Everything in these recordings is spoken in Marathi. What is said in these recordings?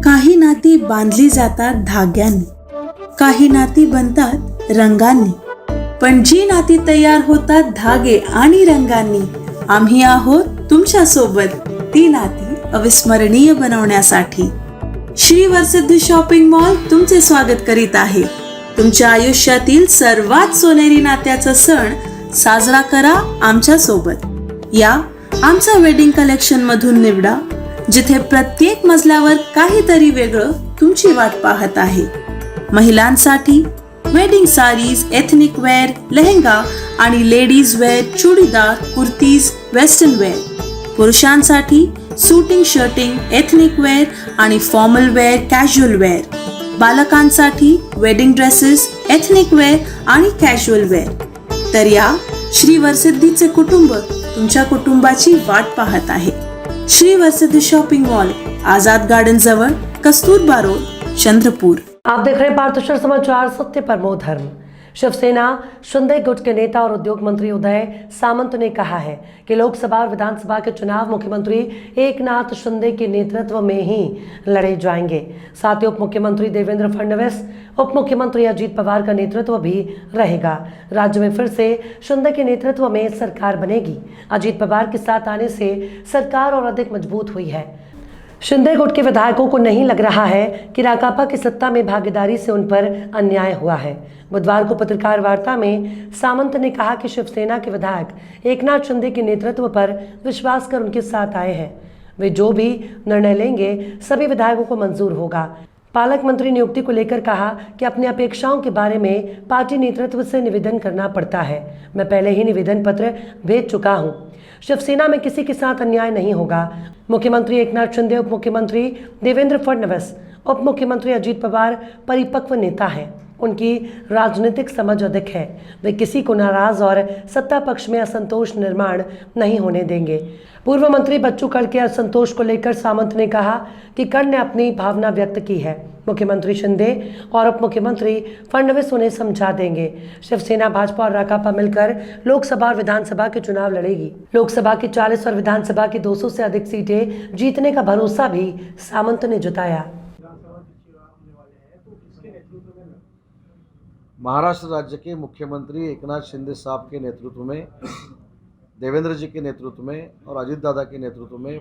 काही नाती बांधली जातात धाग्यांनी, काही नाती बनतात रंगांनी, पण जी नाती तयार होतात धागे आणि रंगांनी, आम्ही आहोत तुमच्या सोबत ती नाती अविस्मरणीय बनवण्यासाठी. श्री वरसिद्धी शॉपिंग मॉल तुमचे स्वागत करीत आहे. तुमच्या आयुष्यातील सर्वात सोनेरी नात्याचा सण साजरा करा आमच्या सोबत. या आमच्या वेडिंग कलेक्शन मधून निवडा, जिथे प्रत्येक मजल्यावर काहीतरी वेगळं तुमची वाट पाहत आहे. महिलांसाठी wedding saris, ethnic wear, lehenga आणि ladies wear, churidar, kurtis, western wear. पुरुषांसाठी सूटिंग, शर्टिंग, एथनिक वेअर आणि फॉर्मल वेअर, कॅज्युअल वेअर. बालकांसाठी वेडिंग ड्रेसेस, एथनिक वेअर आणि कॅज्युअल वेअर. तर या श्री वरसिद्धीचे कुटुंब तुमच्या कुटुंबाची वाट पाहत आहे. Shri Varasiddhi shopping mall, Azad garden जवळ, कस्तूरबा रोड, चंद्रपुर. आप देख रहे हैं पारदर्शी समाचार, सत्य परमो धर्म. शिवसेना शिंदे गुट के नेता और उद्योग मंत्री उदय सामंत ने कहा है कि लोकसभा और विधानसभा के चुनाव मुख्यमंत्री एकनाथ शिंदे के नेतृत्व में ही लड़े जाएंगे. साथ ही उप मुख्यमंत्री देवेंद्र फडणवीस, उप मुख्यमंत्री अजीत पवार का नेतृत्व भी रहेगा. राज्य में फिर से शिंदे के नेतृत्व में सरकार बनेगी. अजीत पवार के साथ आने से सरकार और अधिक मजबूत हुई है. शिंदे गुट के विधायकों को नहीं लग रहा है कि राकापा की सत्ता में भागीदारी से उन पर अन्याय हुआ है. बुधवार को पत्रकार वार्ता में सामंत ने कहा कि शिवसेना के विधायक एकनाथ शिंदे के नेतृत्व पर विश्वास कर उनके साथ आए हैं. वे जो भी निर्णय लेंगे सभी विधायकों को मंजूर होगा. पालक मंत्री नियुक्ति को लेकर कहा कि अपनी अपेक्षाओं के बारे में पार्टी नेतृत्व से निवेदन करना पड़ता है. मैं पहले ही निवेदन पत्र भेज चुका हूं. शिवसेना में किसी के साथ अन्याय नहीं होगा. मुख्यमंत्री एकनाथ शिंदे, उप मुख्यमंत्री देवेंद्र फडणवीस, उप मुख्यमंत्री अजीत पवार परिपक्व नेता हैं. उनकी राजनीतिक समझ अधिक है. वे किसी को नाराज और सत्ता पक्ष में असंतोष निर्माण नहीं होने देंगे. पूर्व मंत्री बच्चू कड़ के असंतोष को लेकर सामंत ने कहा कि कड़ ने अपनी भावना व्यक्त की है. मुख्यमंत्री शिंदे और उप मुख्यमंत्री फडणवीस उन्हें समझा देंगे. शिवसेना, भाजपा और राकापा मिलकर लोकसभा और विधानसभा के चुनाव लड़ेगी. लोकसभा की 40 और विधानसभा की 200 से अधिक सीटें जीतने का भरोसा भी सामंत ने जताया. महाराष्ट्र राज्य के मुख्यमंत्री एकनाथ शिंदे साहब के नेतृत्व में, देवेंद्र जी के नेतृत्व में और अजीत दादा के नेतृत्व में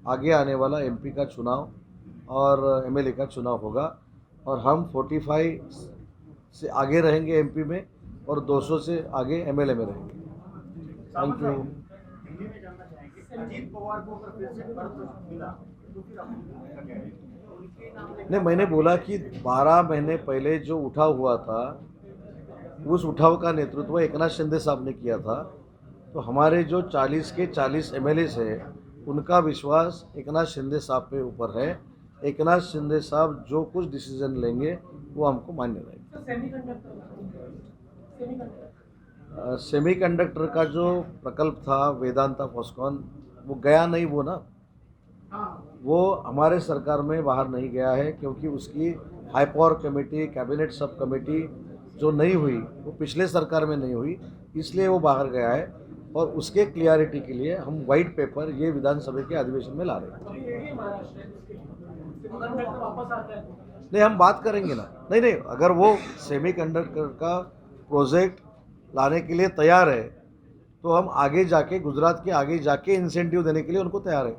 आगे आने वाला एमपी का चुनाव और एमएलए का चुनाव होगा. और हम 45 से आगे रहेंगे एमपी में और 200 से आगे एमएलए में रहेंगे. Thank you. नहीं, मैंने बोला कि 12 महीने पहले जो उठाव हुआ था, उस उठाव का नेतृत्व एकनाथ शिंदे साहब ने किया था. तो हमारे जो 40 के 40 एमएलए हैं, उनका विश्वास एकनाथ शिंदे साहब पे ऊपर है. एकनाथ शिंदे साहब जो कुछ डिसीजन लेंगे वो हमको मान्य रहेगा. सेमीकंडक्टर का जो प्रकल्प था वेदांता फॉस्कॉन, वो गया नहीं वो ना, वो हमारे सरकार में बाहर नहीं गया है, क्योंकि उसकी high power committee, cabinet sub committee जो नहीं हुई वो पिछले सरकार में नहीं हुई, इसलिए वो बाहर गया है. और उसके क्लियरिटी के लिए हम वाइट पेपर ये विधानसभा के अधिवेशन में ला रहे हैं. नहीं, हम बात करेंगे ना. नहीं, अगर वो सेमीकंडक्टर का प्रोजेक्ट लाने के लिए तैयार है तो हम आगे जाके, गुजरात के आगे जाके इंसेंटिव देने के लिए उनको तैयार है.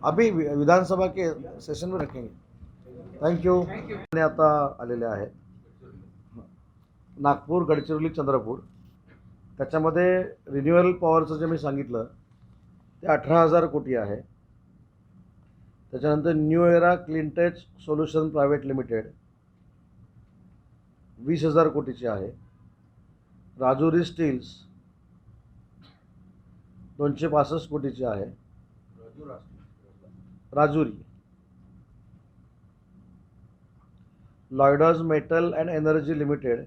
अभी विधानसभा के सेशन में रखेंगे. थँक्यू. आता आलेले आहे नागपूर, गडचिरोली, चंद्रपूर. त्याच्यामध्ये रिन्युएबल पॉवरचं जे मी सांगितलं ते 18,000 कोटी आहे. त्याच्यानंतर new era clean tech solution private limited 20,000 कोटीची आहे. राजुरी स्टील्स 265 कोटीची आहे. Rajuri. Lloyds metal and energy limited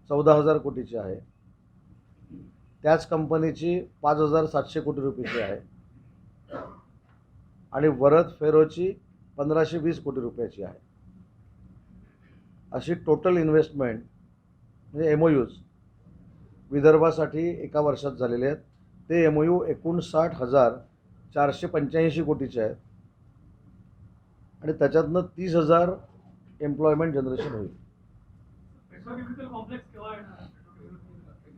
14,000 कोटीची आहे. त्याच कंपनीची 5,700 कोटी रुपयाची आहे. आणि वरद फेरोची 1,520 कोटी रुपयाची आहे. अशी टोटल इन्व्हेस्टमेंट म्हणजे एमओयूज विदर्भासाठी एका वर्षात झालेले आहेत. ते एमओयू 59,485 कोटीचे आहेत. आणि त्याच्यातनं 30,000 एम्प्लॉयमेंट जनरेशन होईल. पेट्रोकेमिकल कॉम्प्लेक्स केव्हा येणार?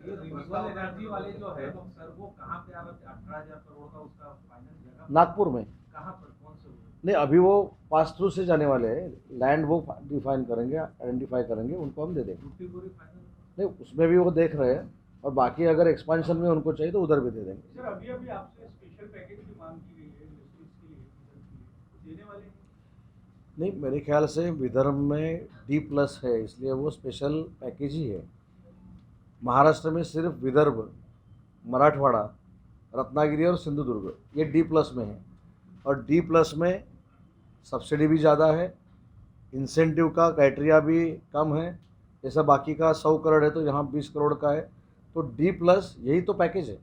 रिन्यूएबल एनर्जी वाले जो है सर वो कहाँ पे आप 18,000 करोड़ का उसका फाइनेंस जगह नागपुर में कहाँ पर कौन से नहीं, अभी वो पास थ्रू से जाने वाले हैं. लैंड वो डिफाइन करेंगे, आइडेंटिफाई करेंगे, उनको हम दे देंगे. टूटी पूरी फाइनल? नहीं, उसमें भी वो देख रहे हैं और बाकी अगर एक्सपेंशन में उनको चाहिए तो उधर भी दे देंगे. सर अभी अभी आपसे स्पेशल पैकेज की मांग की गई है इंडस्ट्रीज के लिए, देने वाले हैं? नहीं, मेरे ख्याल से विदर्भ में D+ है, इसलिए वो स्पेशल पैकेज ही है. महाराष्ट्र में सिर्फ विदर्भ, मराठवाड़ा, रत्नागिरी और सिंधुदुर्ग ये D+ में है. और D+ में सब्सिडी भी ज़्यादा है, इंसेंटिव का क्राइटेरिया भी कम है. जैसा बाकी का 100 करोड़ है तो यहाँ 20 करोड़ का है. तो D+ यही तो पैकेज है.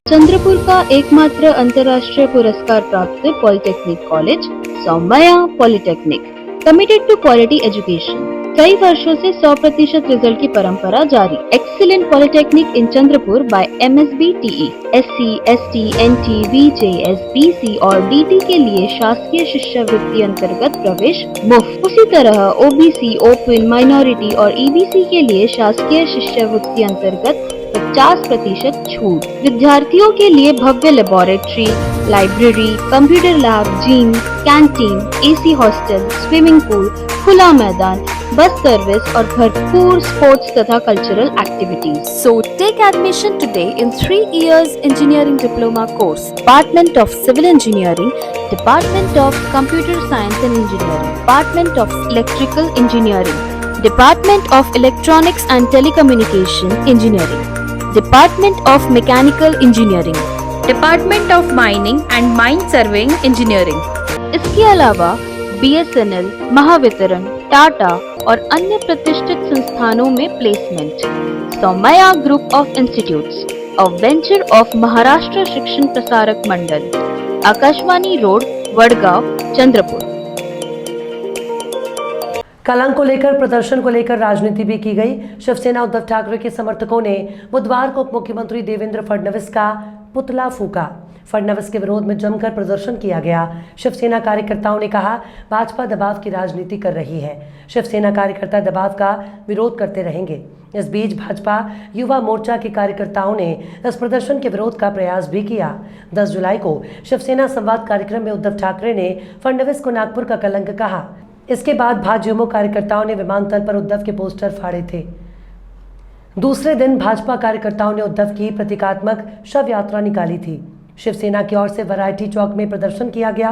चंद्रपुर का एकमात्र अंतर्राष्ट्रीय पुरस्कार प्राप्त polytechnic college Saumya polytechnic, committed to quality education. कई वर्षों से 100% रिजल्ट की परंपरा जारी. Excellent polytechnic in Chandrapur by MSB TE, SC, ST, NT, VJS, BC और DT के लिए शासकीय शिष्यवृत्ति अंतर्गत प्रवेश मुफ्त. उसी तरह OBC, ओपन, माइनॉरिटी और EBC के लिए शासकीय शिष्यवृत्ति अंतर्गत 50% छूट. विद्यार्थियों के लिए भव्य laboratory, library, computer lab, gym, canteen, AC hostel, swimming pool, खुला मैदान, बस सर्विस और भरपूर स्पोर्ट्स तथा cultural activities. So take admission today in 3 years engineering diploma course, Department of Civil Engineering, Department of Computer Science and Engineering, Department of Electrical Engineering, Department of Electronics and Telecommunication Engineering, Department of Mechanical Engineering, Department of Mining and Mine Surveying Engineering. इसके अलावा BSNL, महावितरण, टाटा और अन्य प्रतिष्ठित संस्थानों में placement. Saumya group of institutes, a venture of Maharashtra Shikshan Prasarak Mandal, Akashwani road, Wadgaon, Chandrapur. कलंक को लेकर, प्रदर्शन को लेकर राजनीति भी की गई. शिवसेना उद्धव ठाकरे के समर्थकों ने बुधवार को उप मुख्यमंत्री देवेंद्र फडणवीस का पुतला फूका. फडणवीस के विरोध में जमकर प्रदर्शन किया गया. शिवसेना कार्यकर्ताओं ने कहा, भाजपा दबाव की राजनीति कर रही है. शिवसेना कार्यकर्ता दबाव का विरोध करते रहेंगे. इस बीच भाजपा युवा मोर्चा के कार्यकर्ताओं ने इस प्रदर्शन के विरोध का प्रयास भी किया. 10 जुलाई को शिवसेना संवाद कार्यक्रम में उद्धव ठाकरे ने फडणवीस को नागपुर का कलंक कहा. इसके बाद भाजयुमो कार्यकर्ताओं ने विमानतल पर उद्धव के पोस्टर फाड़े थे. दूसरे दिन भाजपा कार्यकर्ताओं ने उद्धव की प्रतीकात्मक शव यात्रा निकाली थी. शिवसेना की ओर से वैरायटी चौक में प्रदर्शन किया गया.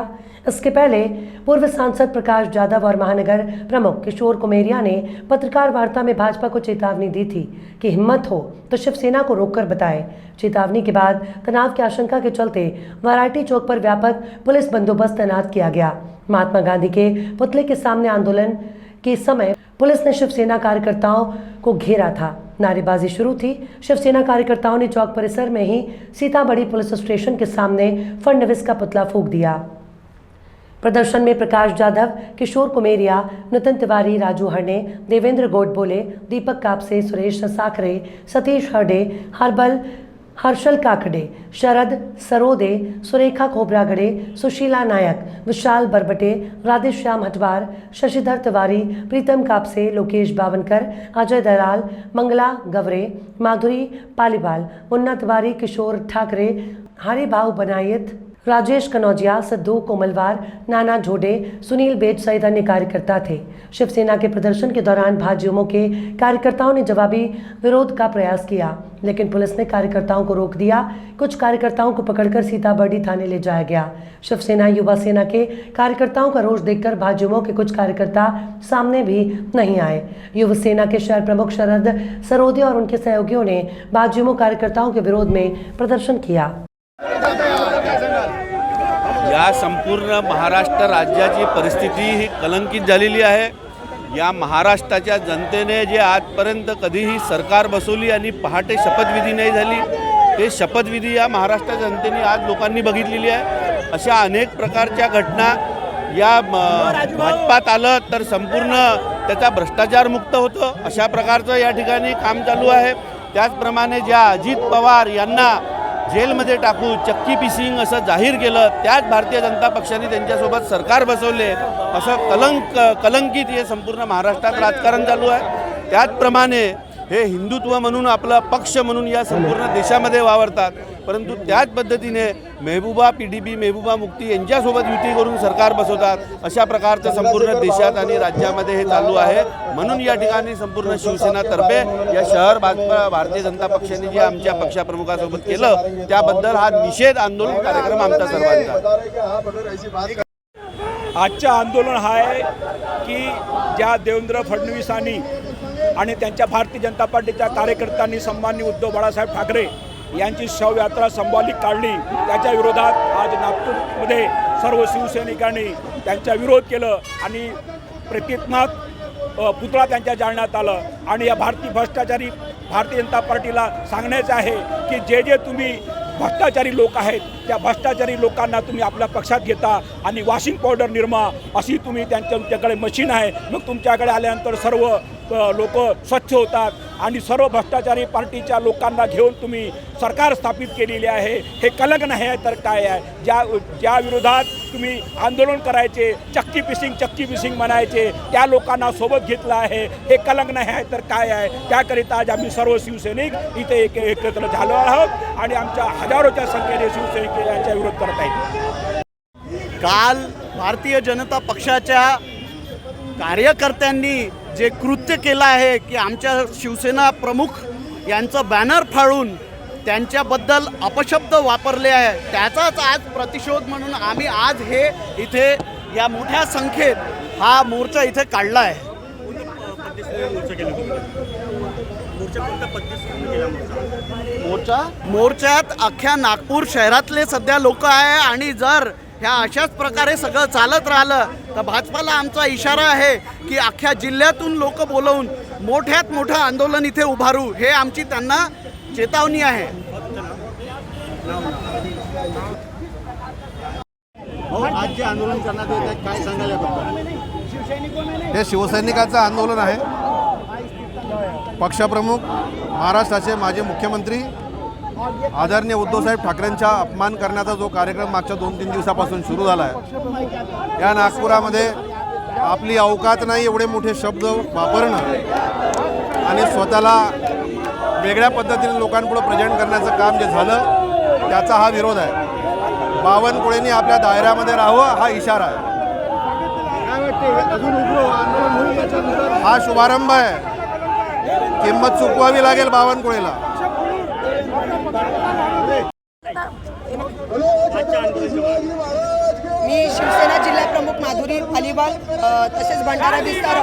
इसके पहले पूर्व सांसद प्रकाश जाधव और महानगर प्रमुख किशोर कुमेरिया ने पत्रकार वार्ता में भाजपा को चेतावनी दी थी कि हिम्मत हो तो शिवसेना को रोककर बताए. चेतावनी के बाद तनाव की आशंका के चलते वैरायटी चौक पर व्यापक पुलिस बंदोबस्त तैनात किया गया. महात्मा गांधी के पुतले के सामने आंदोलन के समय पुलिस ने शिवसेना कार्यकर्ताओं को घेरा था. नारेबाजी शुरू थी. शिवसेना कार्यकर्ताओं ने चौक परिसर में ही सीताबड़ी पुलिस स्टेशन के सामने फडणवीस का पुतला फूंक दिया. प्रदर्शन में प्रकाश जाधव, किशोर कुमेरिया, नितिन तिवारी, राजू हरणे, देवेंद्र गोडबोले, दीपक कापसे, सुरेश साखरे, सतीश हरडे, हर्षल काकड़े, शरद सरोदे, सुरेखा खोबरागड़े, सुशीला नायक, विशाल बरबटे, राधेश्याम हटवार, शशिधर तिवारी, प्रीतम कापसे, लोकेश बावनकर, अजय दलाल, मंगला गवरे, माधुरी पालीवाल, मुन्ना तिवारी, किशोर ठाकरे, हरिभाऊ बनायत, राजेश कनौजिया, सिद्धू कोमलवार, नाना झोडे, सुनील बेज सहित अन्य कार्यकर्ता थे. शिवसेना के प्रदर्शन के दौरान भाजयुमो के कार्यकर्ताओं ने जवाबी विरोध का प्रयास किया, लेकिन पुलिस ने कार्यकर्ताओं को रोक दिया. कुछ कार्यकर्ताओं को पकड़कर सीताबर्डी थाने ले जाया गया. शिवसेना युवा सेना के कार्यकर्ताओं का रोष देखकर भाजयुमो के कुछ कार्यकर्ता सामने भी नहीं आए. युवा सेना के शहर प्रमुख शरद सरोदे और उनके सहयोगियों ने भाजयुमो कार्यकर्ताओं के विरोध में प्रदर्शन किया. या संपूर्ण महाराष्ट्र राज्याची परिस्थिती ही कलंकित झालेली आहे. या महाराष्ट्राच्या जनतेने जे आजपर्यंत कधीही सरकार बसवली आणि पहाटे शपथविधी नाही झाली, ते शपथविधी या महाराष्ट्र जनतेने आज लोकांनी बघितलेली आहे. अशा अनेक प्रकारच्या घटना या भाजपात आलं तर संपूर्ण त्याचा भ्रष्टाचारमुक्त होतं, अशा प्रकारचं या ठिकाणी काम चालू आहे. त्याचप्रमाणे ज्या अजित पवार यांना जेलमध्ये टाकू, चक्की पिसिंग असं जाहीर केलं, त्याच भारतीय जनता पक्षाने त्यांच्यासोबत सरकार बसवले, असं कलंकित हे संपूर्ण महाराष्ट्रात राजकारण चालू आहे. त्याचप्रमाणे हे हिंदुत्व म्हणून आपला पक्ष म्हणून या संपूर्ण देशामध्ये वावरतात, परंतु त्याच पद्धतीने महबूबा PDP, महबूबा मुफ्ती यांच्यासोबत युती करून सरकार बसवतात. अशा प्रकारचं संपूर्ण देशात आणि राज्यामध्ये हे चालू आहे. म्हणून या ठिकाणी संपूर्ण शिवसेनातर्फे या शहर भाजपा भारतीय जनता पक्षाने जे आमच्या पक्षाप्रमुखासोबत केलं त्याबद्दल हा निषेध आंदोलन कार्यक्रम आमचा सर्वांचा. आजचं आंदोलन हा आहे की ज्या देवेंद्र फडणवीसांनी आणि त्यांच्या भारतीय जनता पार्टीच्या कार्यकर्त्यांनी सन्माननीय उद्धव बाळासाहेब ठाकरे यांची शवयात्रा संबोधित काढली, त्याच्या विरोधात आज नागपूरमध्ये सर्व शिवसैनिकांनी त्यांचा विरोध केलं आणि प्रतिकात्मक पुतळा त्यांच्या जाळण्यात आलं. आणि या भारतीय जनता पार्टीला सांगण्याचं आहे की जे तुम्ही भ्रष्टाचारी लोक आहेत त्या भ्रष्टाचारी लोकांना तुम्ही आपल्या पक्षात घेता आणि वॉशिंग पावडर निर्मा अशी तुमच्याकडे मशीन आहे. मग तुमच्याकडे आल्यानंतर सर्व लोक स्वच्छ होतात आणि सर्व भ्रष्टाचारी पार्टीच्या लोकांना घेऊन तुम्ही सरकार स्थापित केलेले आहे. हे कलंक नाही आहे तर काय आहे? ज्या विरोधात तुम्ही आंदोलन करायचे, चक्की पिसिंग म्हणायचे, त्या लोकांना सोबत घेतलं आहे. हे कलंक नाही आहे तर काय आहे? त्याकरिता आज आम्ही सर्व शिवसैनिक इथे एकत्र झालो आहोत आणि आमच्या हजारोच्या संख्येने शिवसैनिक यांचा विरोध करत आहेत. काल भारतीय जनता पक्षाच्या कार्यकर्त्यांनी जे कृत्य केलं आहे की आमच्या शिवसेना प्रमुख यांचं बॅनर फाडून त्यांच्याबद्दल अपशब्द वापरले आहे, त्याचाच आज प्रतिशोध म्हणून आम्ही आज हे इथे या मोठ्या संख्येत हा मोर्चा इथे काढला आहे. मोर्चात अख्ख्या नागपूर शहरातले सध्या लोक आहे आणि जर ह्या अशाच प्रकारे सगळं चालत राहिलं तर भाजपाला आमचा इशारा आहे की अख्ख्या जिल्ह्यातून लोक बोलवून मोठ्यात मोठं आंदोलन इथे उभारू, हे आमची त्यांना चेतावणी आहे. आज जे आंदोलन करण्यात येत आहे काय सांगायला बद्दल? हे शिवसैनिकांचं आंदोलन आहे. पक्षप्रमुख महाराष्ट्राचे माजी मुख्यमंत्री आदरणीय उद्धवसाहेब ठाकरेंचा अपमान करण्याचा जो कार्यक्रम मागच्या 2-3 दिवसापासून सुरू झाला आहे, या नागपुरामध्ये आपली अवकात नाही एवढे मोठे शब्द वापरणं आणि स्वतःला वेगळ्या पद्धतीने लोकांपुढे प्रेझेंट करण्याचं काम जे झालं त्याचा हा विरोध आहे. बावनकुळेंनी आपल्या दायऱ्यामध्ये राहावं हा इशारा आहे. हा शुभारंभ आहे. किंमत चुकवावी लागेल बावनकुळेला. मी शिवसेना जिल्हा प्रमुख माधुरी अलिबाग तसेच भंडारा विस्तार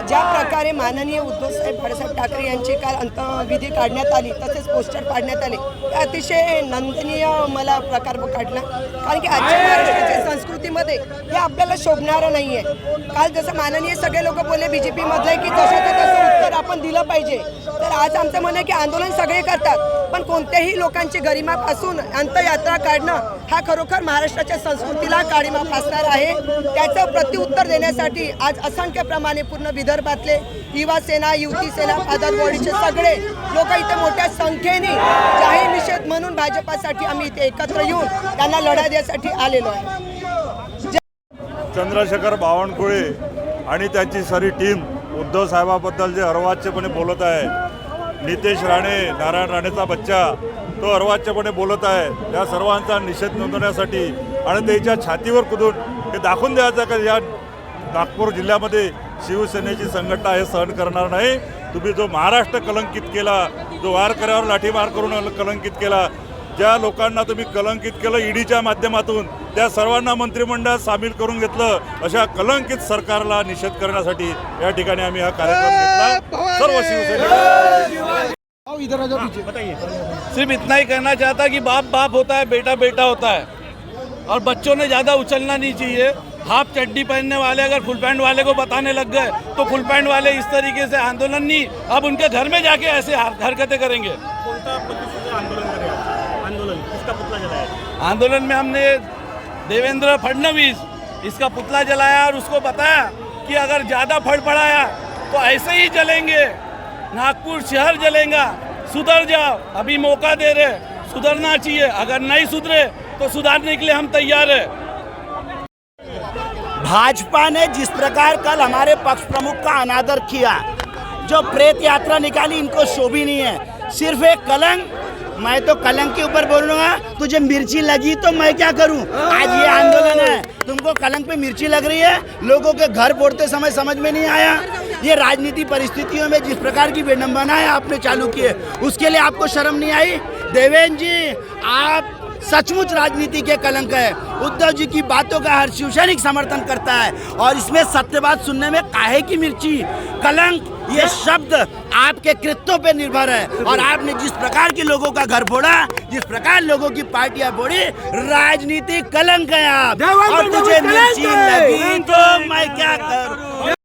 ज्या प्रकारे माननीय उद्धवसाहेब बाळासाहेब ठाकरे यांची काल अंत्यविधी काढण्यात आली तसेच पोस्टर पाडण्यात आले, अतिशय नंदनीय मला प्रकार काढला. कारण की आजच्या महाराष्ट्राच्या संस्कृतीमध्ये हे आपल्याला शोभणारं नाही आहे. काल जसं माननीय सगळे लोक बोलले BJP मधले की जसं तसं उत्तर आपण दिलं पाहिजे, तर आज आमचं म्हणणं आहे की आंदोलन सगळे करतात पण कोणत्याही लोकांची गरिमापासून अंत्ययात्रा काढणं हा खरोखर महाराष्ट्राच्या संस्कृतीला काळीमा फासणार आहे. त्याचं प्रत्युत्तर देण्यासाठी आज असंख्यप्रमाणे पूर्ण विदर्भातले युवा सेना, युवती सेना, फादरबॉडीचे सगळे लोक इथे मोठ्या संख्येने जाहीर निषेध म्हणून भाजपासाठी आम्ही इथे एकत्र येऊन त्यांना लढा देण्यासाठी आलेलो आहे. चंद्रशेखर बावनकुळे आणि त्याची सारी टीम उद्धव साहेबाबद्दल जे अर्वाच्यपणे बोलत आहे, नितेश राणे, नारायण राणेचा बच्चा तो अर्वाच्यपणे बोलत आहे, त्या सर्वांचा निषेध नोंदवण्यासाठी आणि त्याच्या छातीवर कुदून हे दाखवून द्यायचं का या नागपूर जिल्ह्यामध्ये शिवसेनेची संघटना हे सहन करणार नाही. तुम्ही जो महाराष्ट्र कलंकित केला, जो वारकऱ्यावर लाठीमार करून कलंकित केला, ज्या लोकांना तुम्ही कलंकित केलं ईडीच्या माध्यमातून, त्या सर्वांना मंत्रिमंडळात सामील करून घेतलं, अशा कलंकित सरकारला निषेध करण्यासाठी या ठिकाणी आम्ही हा कार्यक्रम घेतला. सर्व शिवसैनिक सिर्फ इतना ही कहना चाहता कि बाप बाप होता है, बेटा बेटा होता है और बच्चों ने ज़्यादा उछलना नहीं चाहिए. हाफ चड्डी पहनने वाले अगर फुल पैंट वाले को बताने लग गए तो फुल पैंट वाले इस तरीके से आंदोलन नहीं, अब उनके घर में जाके ऐसे हरकतें करेंगे. आंदोलन में हमने देवेंद्र फडणवीस इसका पुतला जलाया और उसको बताया कि अगर ज़्यादा फड़फड़ाया तो ऐसे ही जलेंगे, नागपुर शहर जलेगा, सुधर जाओ, अभी मौका दे रहे, सुधरना चाहिए, अगर नहीं सुधरे तो सुधारने के लिए हम तैयार है। भाजपा ने जिस प्रकार कल हमारे पक्ष प्रमुख का अनादर किया, जो प्रेत यात्रा निकाली, इनको शोभी नहीं है। सिर्फ एक कलंक, मैं तो कलंक के ऊपर बोल रहा हूँ, तुझे मिर्ची लगी तो मैं क्या करूँ। आज ये आंदोलन है, तुमको कलंक पे मिर्ची लग रही है, लोगों के घर फोड़ते समय समझ में नहीं आया। ये राजनीति परिस्थितियों में जिस प्रकार की विडंबनाएं आपने चालू की है, उसके लिए आपको शर्म नहीं आई। देवेंद्र जी, आप सचमुच राजनीति के कलंक है। उद्धव जी की बातों का हर शिवसैनिक समर्थन करता है, और इसमें सत्यवाद सुनने में काहे की मिर्ची। कलंक ये शब्द आपके कृत्यों पे निर्भर है, और आपने जिस प्रकार के लोगों का घर फोड़ा, जिस प्रकार लोगों की पार्टियां फोड़ी, राजनीतिक कलंक है आप। और तुझे मिर्ची लगी तो मैं क्या करूं।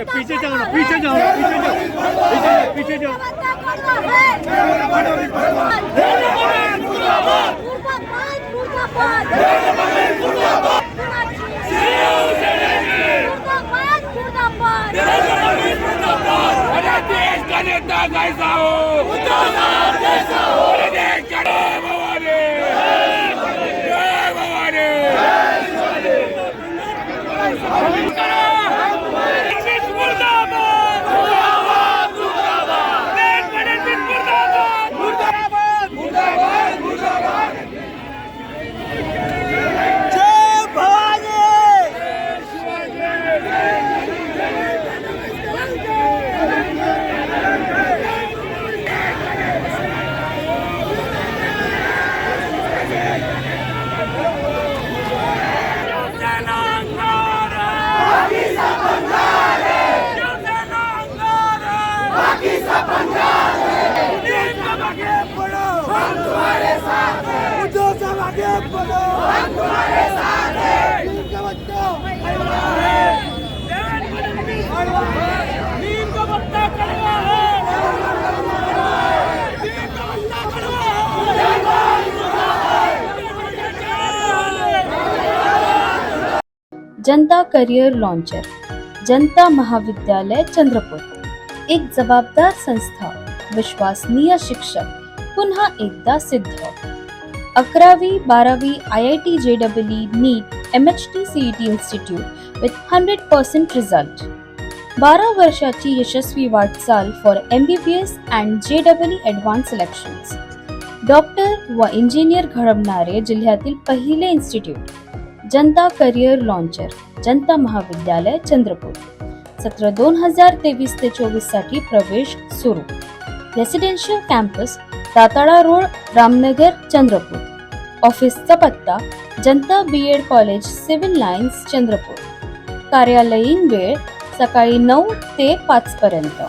पीछे जाओ ना, पीछे जाओ, पीछे जाओ, पीछे जाओ। देश का नेता कैसा हो, देश का भवानी, जय भवानी। जनता करियर लॉन्चर, जनता महाविद्यालय चंद्रपूर, एक जबाबदार संस्था, विश्वसनीय शिक्षक, पुन्हा एकदा सिद्ध। 11वी 12वी IIT JEE NEET MHT CET Institute with 100% result. 12 वर्षाची यशस्वी वाटचाल for MBBS and JEE Advanced Selections. Doctor व इंजिनियर घडवणारे जिल्ह्यातील पहिले institute, Janata career launcher, Janata महाविद्यालय चंद्रपूर. सत्र 2023 ते 24 साठी प्रवेश सुरू. Residential campus, Datala road, Ramnagar, Chandrapur. ऑफिसचा पत्ता, Janata BEd college, civil lines, Chandrapur. कार्यालयीन वेळ सकाळी 9 ते 5 पर्यंत.